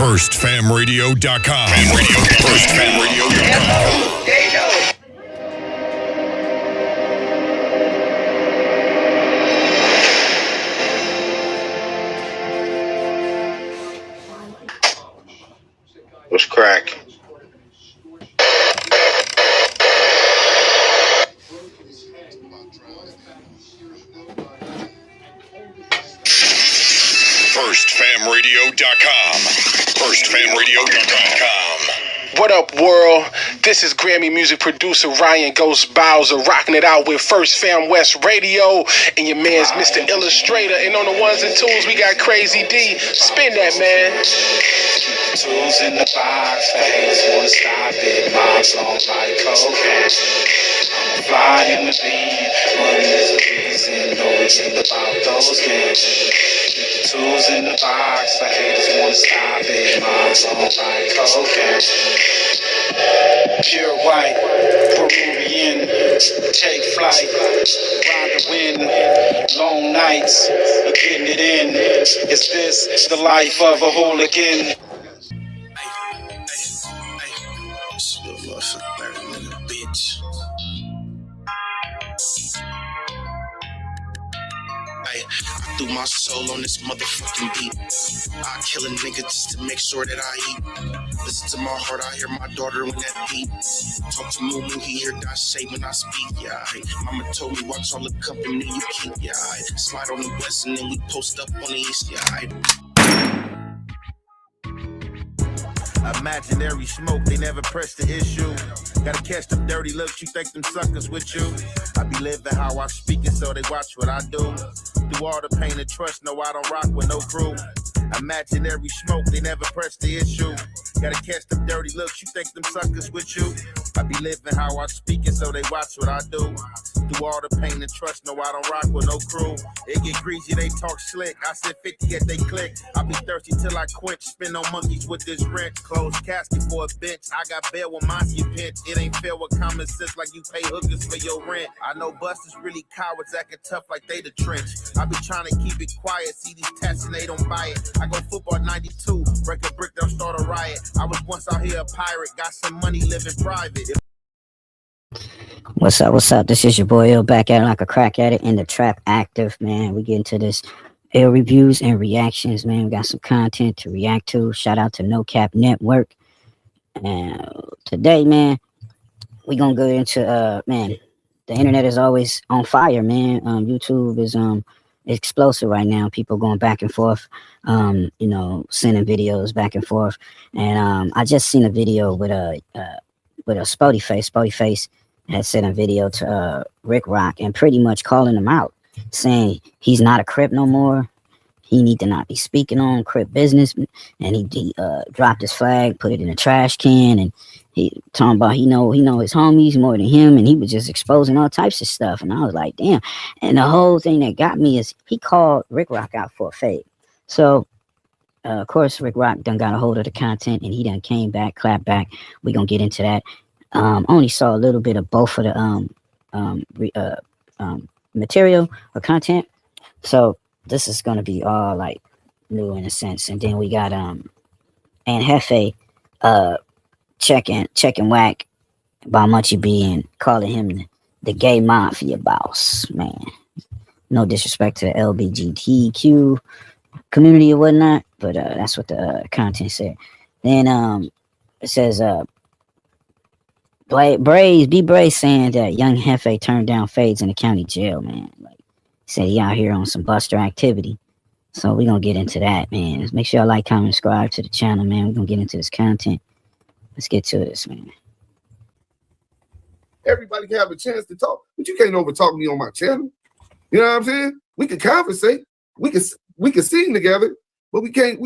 FirstFamRadio.com. FirstFamRadio.com. What's crack? FirstFamRadio.com. FirstFamRadio.com. What up, world? This is Grammy music producer Ryan Ghost Bowser rocking it out with First Fam West Radio and your man's Mr. Illustrator. And on the ones and twos, we got Crazy D. Spin that, man. Tools in the box, fans wanna stop it. Mom's on like cocaine. I'm a fly in the bean, money is the reason. No reason about those games. Tools in the box, the haters wanna stop it. Mom's on like cocaine. Pure white, Peruvian, take flight, ride the wind, long nights, getting it in. Is this the life of a hooligan? Bitch. I threw my soul on this motherfucking beat. I kill a nigga just to make sure that I eat. Listen to my heart, I hear my daughter when that beat. Talk to Moo, he hear that shape when I speak, yeah. Mama told me watch all the company you keep, yeah. Slide on the west and then we post up on the east, yeah. Imaginary smoke, they never press the issue. Gotta catch them dirty looks, you think them suckers with you. I be living how I speak it, so they watch what I do. Through all the pain and trust, no, I don't rock with no crew. Imaginary smoke, they never press the issue. Gotta catch them dirty looks, you think them suckers with you. I be living how I speak it, so they watch what I do. Through all the pain and trust, no, I don't rock with no crew. It get greasy, they talk slick. I said 50 at they click. I be thirsty till I quench. Spin on monkeys with this wrench. Closed casket for a bench. I got bail when mine get pinch. It ain't fair with common sense like you pay hookers for your rent. I know busters really cowards acting tough like they the trench. I be trying to keep it quiet. See these tats and they don't buy it. I go football 92. Break a brick, they'll start a riot. I was once out here a pirate. Got some money living private. What's up? What's up? This is your boy Ill back at it like a crack at it in the trap active, man. We get into this Ill reviews and reactions, man. We got some content to react to. Shout out to No Cap Network. And today, man, we gonna go into man, the internet is always on fire, man. YouTube is explosive right now. People going back and forth, you know, sending videos back and forth. And I just seen a video with a Spotty Face. Spotty Face had sent a video to Rick Rock and pretty much calling him out, saying he's not a Crip no more. He need to not be speaking on Crip business. And he dropped his flag, put it in a trash can, and he talking about he know his homies more than him, and he was just exposing all types of stuff. And I was like, damn. And the whole thing that got me is he called Rick Rock out for a fade. So of course, Rick Rock done got a hold of the content, and he done came back, clapped back. We gonna get into that. Only saw a little bit of both of the material or content, so this is gonna be all like new in a sense. And then we got and Hefe checking Wacc about Munchie B and calling him the gay mafia boss, man. No disrespect to the LGBTQ community or whatnot, but that's what the content said. Then it says Braze saying that young Hefe turned down fades in the county jail, man. Like, said he out here on some buster activity. So we're gonna get into that, man. Make sure y'all like, comment, subscribe to the channel, man. We're gonna get into this content. Let's get to this, man. Everybody can have a chance to talk, but you can't over talk me on my channel. You know what I'm saying? We can conversate, we can sing together, but we can't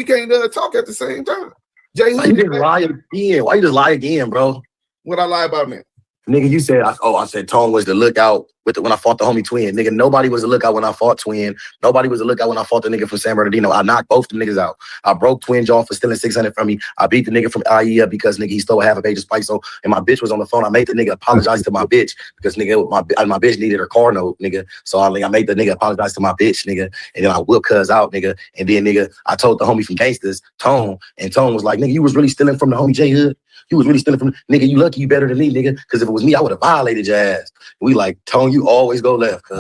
talk at the same time. Jay, why you just lie again? Why you just lie again, bro? What I lie about, man? Nigga, you said, I said Tone was the lookout when I fought the homie Twin. Nigga, nobody was the lookout when I fought Twin. Nobody was the lookout when I fought the nigga from San Bernardino. I knocked both the niggas out. I broke Twin jaw for stealing 600 from me. I beat the nigga from IE up because nigga, he stole half a page of Spike. So, and my bitch was on the phone. I made the nigga apologize to my bitch because nigga, my bitch needed her car note, nigga. So I made the nigga apologize to my bitch, nigga. And then I whipped cuz out, nigga. And then nigga, I told the homie from Gangsters, Tone, and Tone was like, nigga, you was really stealing from the homie J Hood. You was really stealing from nigga. You lucky you better than me, nigga. Because if it was me, I would have violated your ass. We like Tone. You always go left, cuz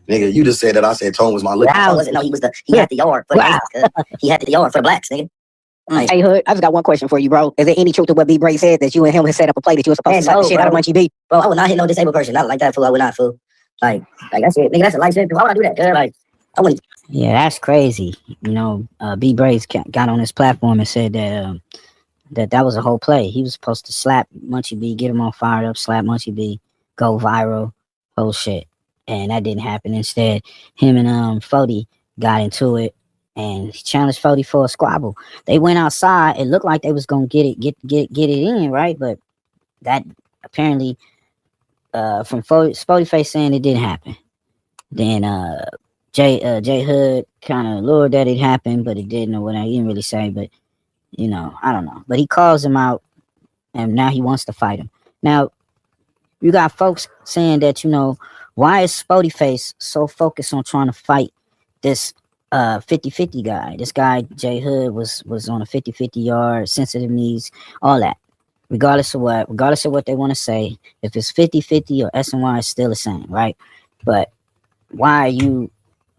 nigga. You just said that. I said Tone was my lookout. Wow. No, he had the yard for the blacks. He had the yard for the blacks, nigga. Hey Hood, I just got one question for you, bro. Is there any truth to what B Bray said that you and him had set up a play that you were supposed to slap the shit out of Munchie B? Bro, I would not hit no disabled person. Not like that, fool. I would not, fool. Like that's it, nigga. That's a life sentence. Why would I do that, cuz? Like, I wouldn't. Yeah, that's crazy. You know, B Bray's got on his platform and said that that was a whole play. He was supposed to slap Munchie B, get him all fired up, slap Munchie B, go viral, whole shit. And that didn't happen. Instead, him and Fody got into it and he challenged Fody for a squabble. They went outside. It looked like they was gonna get it in, right? But that apparently from Fody Face saying it didn't happen. Then J Hood kind of lured that it happened, but it didn't, or whatever. He didn't really say, but you know, I don't know. But he calls him out, and now he wants to fight him. Now, you got folks saying that, you know, why is Spody Face so focused on trying to fight this 50-50 guy? This guy, J Hood, was on a 50-50 yard, sensitive knees, all that. Regardless of what they want to say, if it's 50-50 or SNY, it's still the same, right? But why are you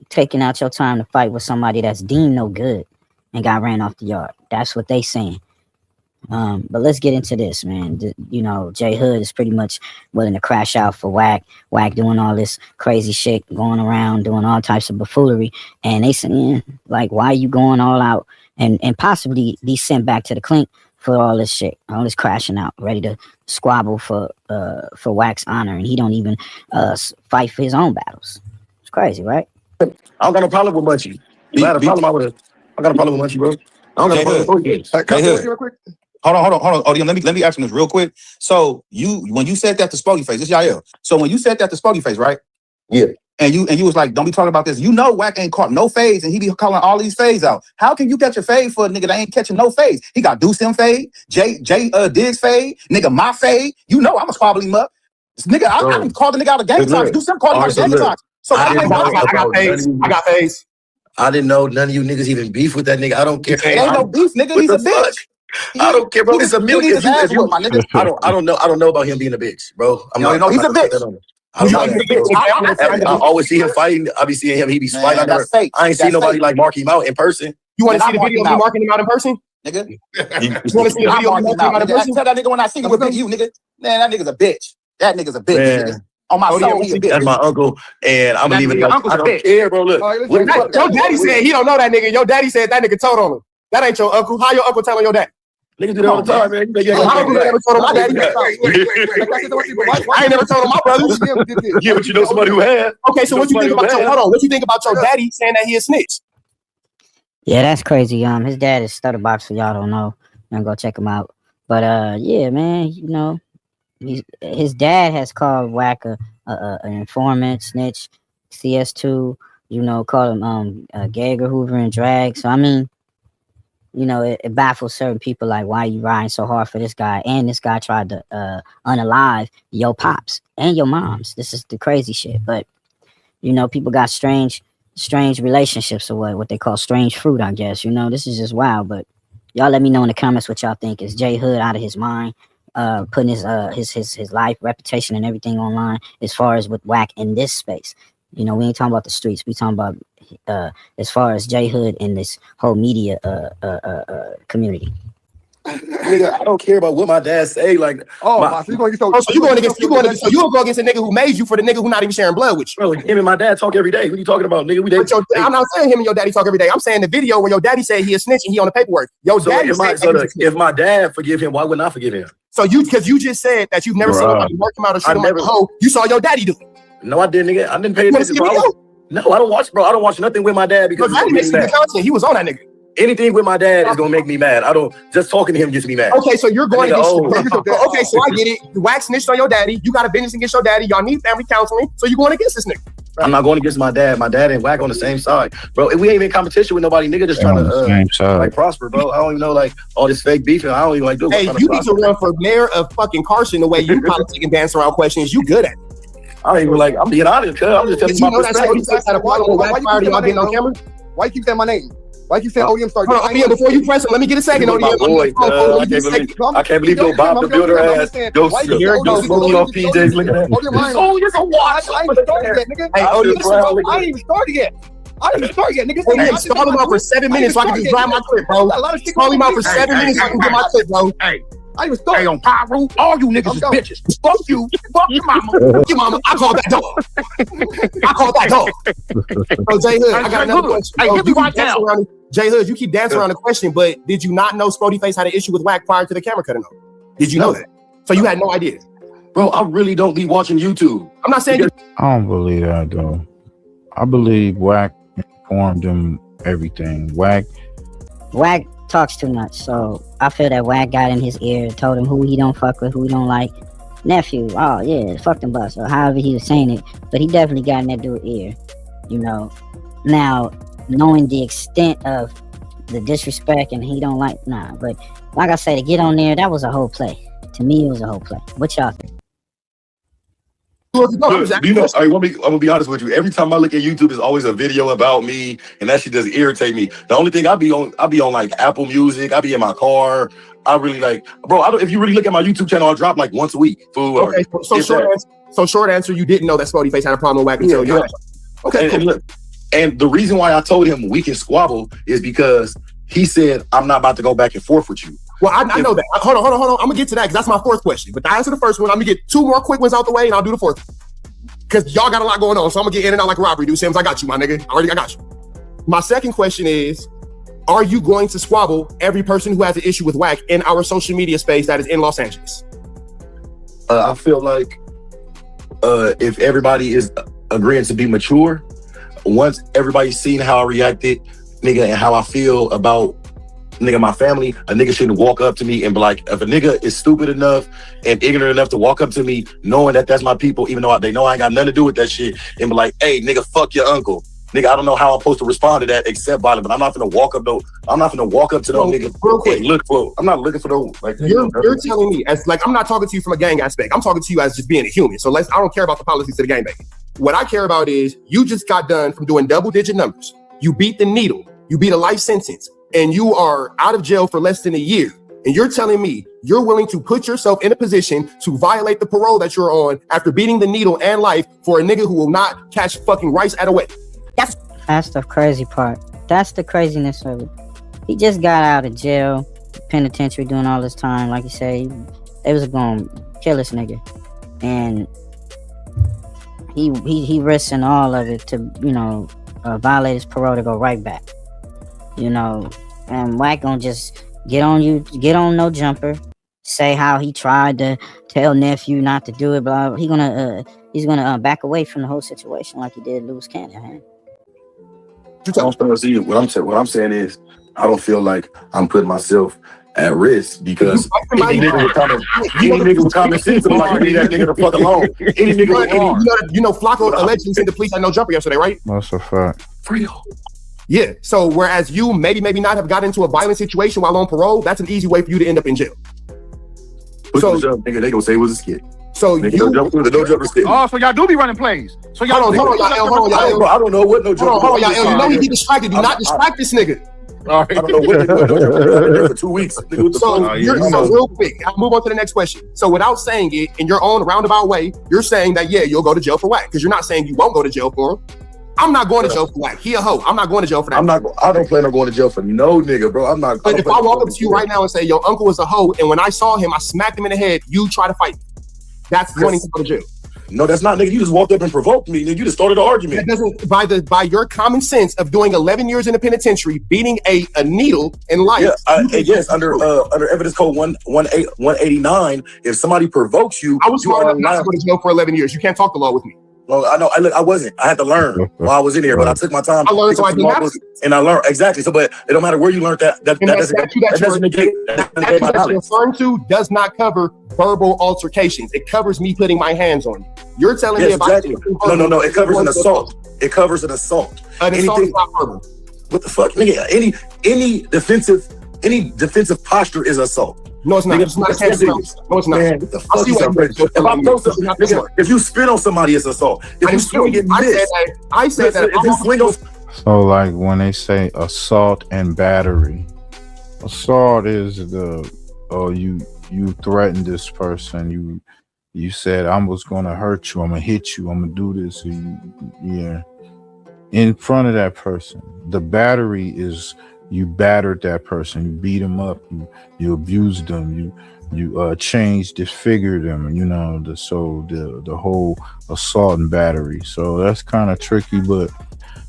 taking out your time to fight with somebody that's deemed no good and got ran off the yard? That's what they saying. But let's get into this, man. You know, J Hood is pretty much willing to crash out for Wacc. Wacc doing all this crazy shit, going around doing all types of buffoonery, and they saying like, why are you going all out and possibly be sent back to the clink for all this shit, all this crashing out, ready to squabble for Wacc's honor, and he don't even fight for his own battles. It's crazy, right? I don't got no problem with Munchie. I got a problem with Munchie, bro. I don't got a problem with Munchie. Hold on. ODM, let me ask him this real quick. So when you said that to Spody Face, this Yael. So when you said that to Spody Face, right? Yeah. And you was like, don't be talking about this. You know Wacc ain't caught no fades, and he be calling all these fades out. How can you catch a fade for a nigga that ain't catching no fades? He got Deuce him fade, J Diggs fade, nigga my fade. You know I'ma squabble him up. This nigga, I can call the nigga out of game times. Deuce him call him out of game times. So I got fades. I didn't know none of you niggas even beef with that nigga. I don't care. Ain't no beef, nigga. He's a bitch. I don't care, bro. It's a million. I don't know about him being a bitch, bro. He's a bitch. I always see him fighting. I be seeing him. He be fighting. I ain't seen nobody like mark him out in person. You want to see the video of me marking him out in person? Nigga. You want to see the video of me marking him out in person? Tell that nigga when I see him with you, nigga. Man, that nigga's a bitch. That nigga's a bitch, nigga. On my soul, he a bitch. That's my uncle, and I'm leaving. I don't care, bro. Look, your daddy said he don't know that nigga. Your daddy said that nigga told on him. That ain't your uncle. How your uncle telling your dad? Niggas do that all the time, man. I never told on my daddy. I ain't never told on my brothers. Yeah, but you know somebody who has. Okay, so what you think about what you think about your daddy saying that he a snitch? Yeah, that's crazy. His dad is Stutterbox, for y'all don't know. And go check him out. But yeah, man, you know, his dad has called Wacc an informant, snitch, CS2. You know, called him Gagger, Hoover, and Drag. So I mean, you know, it baffles certain people, like, why are you riding so hard for this guy? And this guy tried to unalive your pops and your moms. This is the crazy shit. But, you know, people got strange relationships, or what they call strange fruit, I guess. You know, this is just wild. But y'all let me know in the comments what y'all think. Is J Hood out of his mind, putting his life, reputation, and everything online as far as with Wacc in this space? You know, we ain't talking about the streets. We talking about as far as J Hood in this whole media community. Nigga, I don't care about what my dad say. Like, so you going against a nigga who made you for the nigga who not even sharing blood with you. Bro, him and my dad talk every day. What you talking about, nigga? I'm not saying him and your daddy talk every day. I'm saying the video where your daddy said he a snitch and he on the paperwork. If my dad forgive him, why wouldn't I forgive him? So because you just said that you've never seen somebody work him out or shit like a hoe. You saw your daddy do it. No, I didn't, nigga. I didn't pay attention. No, I don't watch, bro. I don't watch nothing with my dad because he was on that nigga. Anything with my dad is gonna make me mad. I don't just talking to him gets me mad. Okay, so you're going against. Oh. Okay, so I get it. Wacc snitched on your daddy. You got a business against your daddy. Y'all need family counseling. So you're going against this nigga. I'm not going against my dad. My dad and Wacc on the same side, bro. We ain't in competition with nobody. Nigga just trying to like prosper, bro. I don't even know like all this fake beef. I don't even like do. Hey, you need to run for mayor of fucking Carson the way you politic and dance around questions. You good at it. I ain't even like. I'm being honest, cuz I'm just telling you my perspective. Had a problem with Wacc party. Y'all getting on camera. Why you keep saying my name? Why you saying ODM started? Hold on, ODM, before you press it, let me get a second. ODM, I can't believe your Bob the Builder ass. Yo, smoking off PJs. Look at that. Oh, you're so watch. I ain't even started yet, nigga. Hey, ODM, I ain't even started yet. Nigga. ODM, stall him out for 7 minutes so I can just drive my clip, bro. Stall him out for 7 minutes so I can get my clip, bro. Hey. I even started. Hey, on Pyro, all you niggas is bitches. Fuck you. Fuck your mama. Fuck your mama. I call that dog. So, J Hood, I got another question. Hey, hit me right now. J Hood, you keep dancing around the question, but did you not know Spody Face had an issue with Wacc prior to the camera cutting off? Did you know that? So you had no idea? Bro, I really don't be watching YouTube. I'm not saying I don't believe that though. I believe Wacc informed him everything. Wacc talks too much, so I feel that Wacc got in his ear, told him who he don't fuck with, who he don't like. Nephew, oh yeah, fuck them bus, or however he was saying it, but he definitely got in that dude's ear, you know. Now, knowing the extent of the disrespect and he don't like, nah, but like I say, to get on there, that was a whole play. To me, it was a whole play. What y'all think? Look, you know, I'm gonna be honest with you. Every time I look at YouTube, there's always a video about me, and that shit just irritate me. The only thing I be on like Apple Music. I be in my car. I really like, bro. If you really look at my YouTube channel, I drop like once a week. Okay, so short answer, you didn't know that Spody Face had a problem with Wacc until you. Okay, cool. And the reason why I told him we can squabble is because he said I'm not about to go back and forth with you. Well, I know that. Hold on. I'm gonna get to that because that's my fourth question. But to answer the first one, I'm gonna get 2 more quick ones out the way, and I'll do the fourth. Because y'all got a lot going on, so I'm gonna get in and out like robbery, dude. Sims, I got you, my nigga. I got you. My second question is, are you going to squabble every person who has an issue with Wacc in our social media space that is in Los Angeles? I feel like if everybody is agreeing to be mature, once everybody's seen how I reacted, nigga, and how I feel about nigga, my family, a nigga shouldn't walk up to me and be like, if a nigga is stupid enough and ignorant enough to walk up to me, knowing that that's my people, even though they know I ain't got nothing to do with that shit, and be like, hey, nigga, fuck your uncle. Nigga, I don't know how I'm supposed to respond to that except violent, but I'm not gonna walk up to no nigga. Real quick, I'm not looking for those. Like, you're telling me as like I'm not talking to you from a gang aspect. I'm talking to you as just being a human. So I don't care about the policies of the gang banging. What I care about is you just got done from doing double-digit numbers. You beat the needle. You beat a life sentence. And you are out of jail for less than a year. And you're telling me you're willing to put yourself in a position to violate the parole that you're on after beating the needle and life for a nigga who will not catch fucking rice at a wedding. That's the crazy part. That's the craziness of it. He just got out of jail, penitentiary, doing all this time. Like you say, they was gonna kill this nigga. And he risking all of it to, you know, violate his parole to go right back. You know, and Wacc gonna just get on no jumper, say how he tried to tell nephew not to do it, blah, blah. He's gonna back away from the whole situation like he did Loose Cannon, man. What I'm saying is, I don't feel like I'm putting myself at risk because any nigga with common sense, I'm like, leave that nigga the fuck alone. Any nigga with arm. You know, Flacco allegedly said the police had no jumper yesterday, right? That's a fact. Real. Yeah. So whereas you maybe not have got into a violent situation while on parole, that's an easy way for you to end up in jail. So nigga, they gonna say it was a skit. So nigga, no jumper skit. Oh, so y'all do be running plays. So y'all hold on, y'all. I don't know what no jumper. Hold on, y'all. You know he be distracted. Do not distract this nigga. All right. I don't know what nigga for 2 weeks. So real quick, I'll move on to the next question. So without saying it in your own roundabout way, you're saying that you'll go to jail for Wacc because you're not saying you won't go to jail for him. I'm not going to jail for Wacc. He a hoe. I'm not going to jail for that. I don't plan on going to jail for no nigga, bro. I'm not. But if I walk up to you right now and say your uncle is a hoe, and when I saw him, I smacked him in the head, you try to fight me. That's going to go to jail. No, that's not, nigga. You just walked up and provoked me, nigga. You just started an argument. That doesn't by your common sense of doing 11 years in the penitentiary, beating a needle in life. Yes, under evidence code 189, if somebody provokes you, I was smart enough not to go to jail for 11 years. You can't talk the law with me. Well, I know. I wasn't. I had to learn while I was in here, but I took my time. I learned, so I didn't have to. And I learned exactly. So, but it don't matter where you learned that. That doesn't negate my knowledge. You're referring to does not cover verbal altercations. It covers me putting my hands on you. You're telling me about No. It covers an assault. It covers an assalt. An assault is not verbal. What the fuck, nigga? Any defensive posture is assault. No, it's not. It's not. No, it's not. Man, what the fuck if you spit on somebody, it's assault. If you swing and miss, I said that. If you swing on. So like when they say assault and battery, assault is you threatened this person. You said I was gonna hurt you. I'm gonna hit you. I'm gonna do this. In front of that person. The battery is you battered that person. You beat them up. You abused them. You changed, disfigured them. The whole assault and battery. So that's kind of tricky. But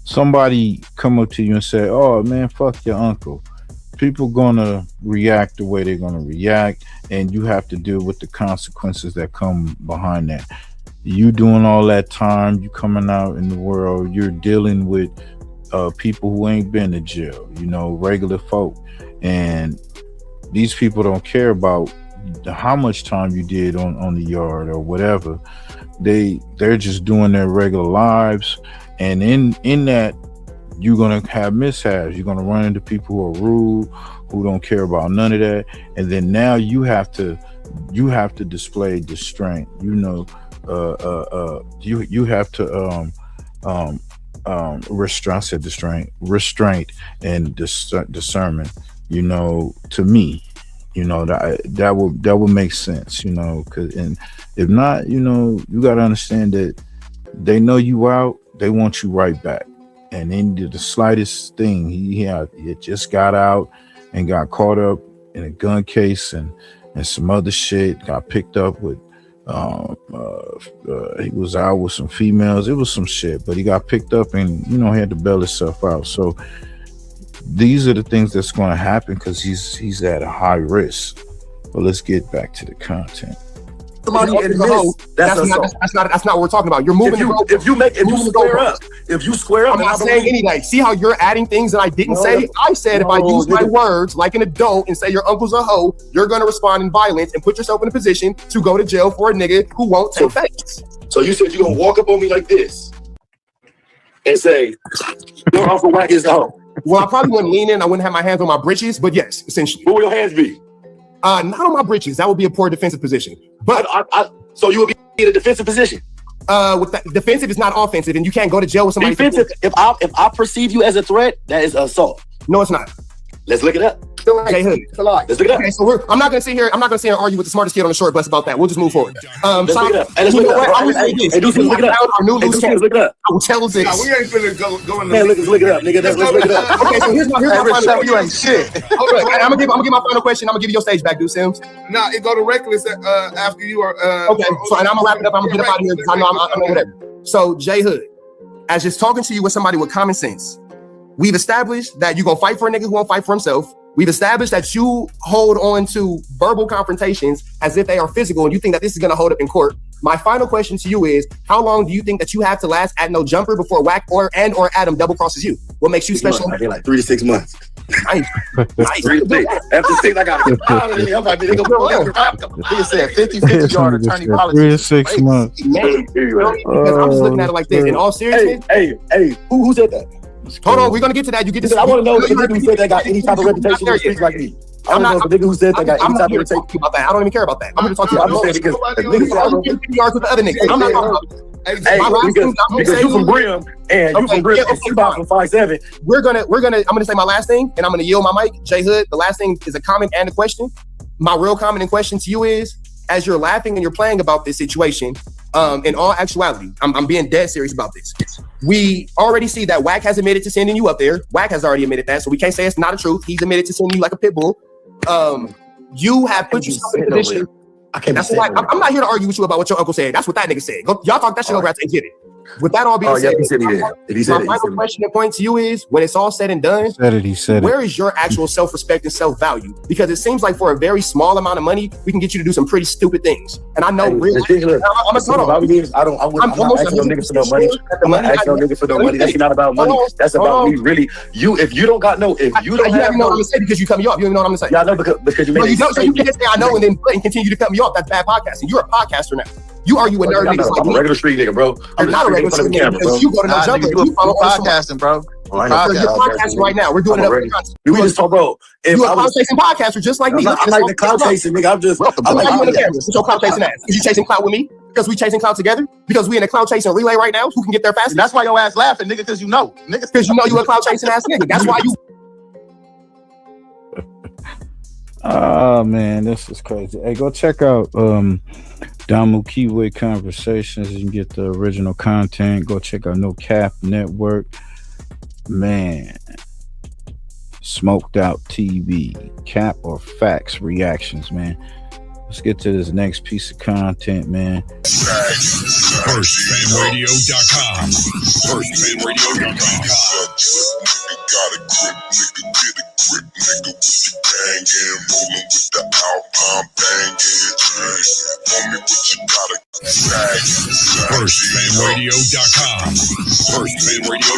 somebody come up to you and say, "Oh man, fuck your uncle." People gonna react the way they're gonna react, and you have to deal with the consequences that come behind that. You doing all that time, you coming out in the world, you're dealing with people who ain't been to jail, regular folk, and these people don't care about how much time you did on the yard or whatever. They're just doing their regular lives, and in that you're gonna have mishaps. You're gonna run into people who are rude, who don't care about none of that, and then now you have to display restraint. You have to restraint and discernment. To me, that will make sense. And if not, you got to understand that they know you out, they want you right back. And then the slightest thing, he just got out and got caught up in a gun case and some other shit. Got picked up with. He was out with some females. It was some shit, but he got picked up and he had to bail himself out. So these are the things that's going to happen because he's at a high risk. But let's get back to the content. Somebody that's not what we're talking about. You're moving. If you square up, I'm not saying anything. See how you're adding things that I didn't say? I said if I use my words like an adult and say your uncle's a hoe, you're gonna respond in violence and put yourself in a position to go to jail for a nigga who won't take face. So you said you're gonna walk up on me like this and say, your Uncle Wacc is a hoe. Well, I probably wouldn't lean in. I wouldn't have my hands on my britches, but yes, essentially. Where will your hands be? Not on my britches. That would be a poor defensive position. But so you would be in a defensive position. With that, defensive is not offensive, and you can't go to jail with somebody. Defensive. If I perceive you as a threat, that is assault. No, it's not. Let's look it up. Okay, it's a lie. Let's look it up. Okay, so I'm not gonna sit here and argue with the smartest kid on the short bus about that. We'll just move forward. Let's look it up. Let's look it up. I'm gonna say this. Look it up. Look it up. I will tell this. We ain't finna go in the. Man, look it up, nigga. Let's look it up. Okay, so here's my final question. You ain't shit. I'm gonna give my final question. I'm gonna give you your stage back, dude, Sims. Nah, it go to reckless after you are. Okay, so and I'm gonna wrap it up. I'm gonna get up out of here because I know whatever. So J Hood, as just talking to you with somebody with common sense, we've established that you're gonna fight for a nigga who won't fight for himself. We've established that you hold on to verbal confrontations as if they are physical, and you think that this is going to hold up in court. My final question to you is, how long do you think that you have to last at no jumper before Wacc or Adam double crosses you? What makes you special? I think like 3 to 6 months. Nice. After 6, I got to get out of here. I'm like, He said 50 yard attorney policy. 3 to 6 months. Man, because I'm just looking at it like this. In all seriousness, hey, who said that? Hold on, we're gonna get to that. You get this. I want to know if the nigga who said that got any type of reputation in the streets like me. I'm not the nigga who said that got any type of reputation about that. I don't even care about that. I'm gonna talk to you about because niggas 50 yards with the other niggas. I'm not talking about. Because you from Brim and you from Brim, you about from 5'7". I'm gonna say my last thing, and I'm gonna yield my mic. J Hood, the last thing is a comment and a question. My real comment and question to you is, as you're laughing and you're playing about this situation, in all actuality, I'm being dead serious about this. We already see that Wacc has admitted to sending you up there. Wacc has already admitted that, so we can't say it's not a truth. He's admitted to sending you like a pit bull. You have put yourself in a position. That's why I'm not here to argue with you about what your uncle said. That's what that nigga said. Y'all talk that shit over after and get it. With that all being Oh, yeah, said, he said he did. If he said my it, he final said it. question and point to you is, when it's all said and done, He said where is your actual self-respect and self-value? Because it seems like for a very small amount of money, we can get you to do some pretty stupid things. And I know, Hey, real. the thing is, I'm I'm not asking no nigga for no money. I'm not asking no nigga for no money. That's not about money. That's about me really. If you don't got no, if you don't have know what I'm no, gonna say because you cut me off. You don't even know what I'm gonna say. yeah, I know because you No, made you it. don't. So you can't say I know and then continue to cut me off. That's bad podcasting. You're a podcaster now. You argue with nerd niggas like I'm a me. regular street nigga, bro. You're not a regular street nigga because you go to no Nah, jumper. nigga, you podcasting, bro. I know. You're podcasting right now. We're doing it up. We just talk, bro. If You're a I clout was, chasing podcaster just like me. I'm not the clout chasing nigga. I'm just. Welcome. I'm Why you on the like, camera? What's your clout chasing ass? Is you chasing clout with me? Because we chasing clout together? Because we in a clout chasing relay right now? Who can get there faster? That's why your ass laughing, nigga, because you know. Niggas, Because you know you a clout chasing ass nigga. That's why you. Oh man, this is crazy. Hey, go check out Damu Kiwe Conversations. You can get the original content. Go check out No Cap Network. Man, Smoked Out TV, Cap or Facts Reactions, man. Let's get to this next piece of content, man. FirstFamRadio.com. FirstFamRadio.com. FirstFamRadio.com.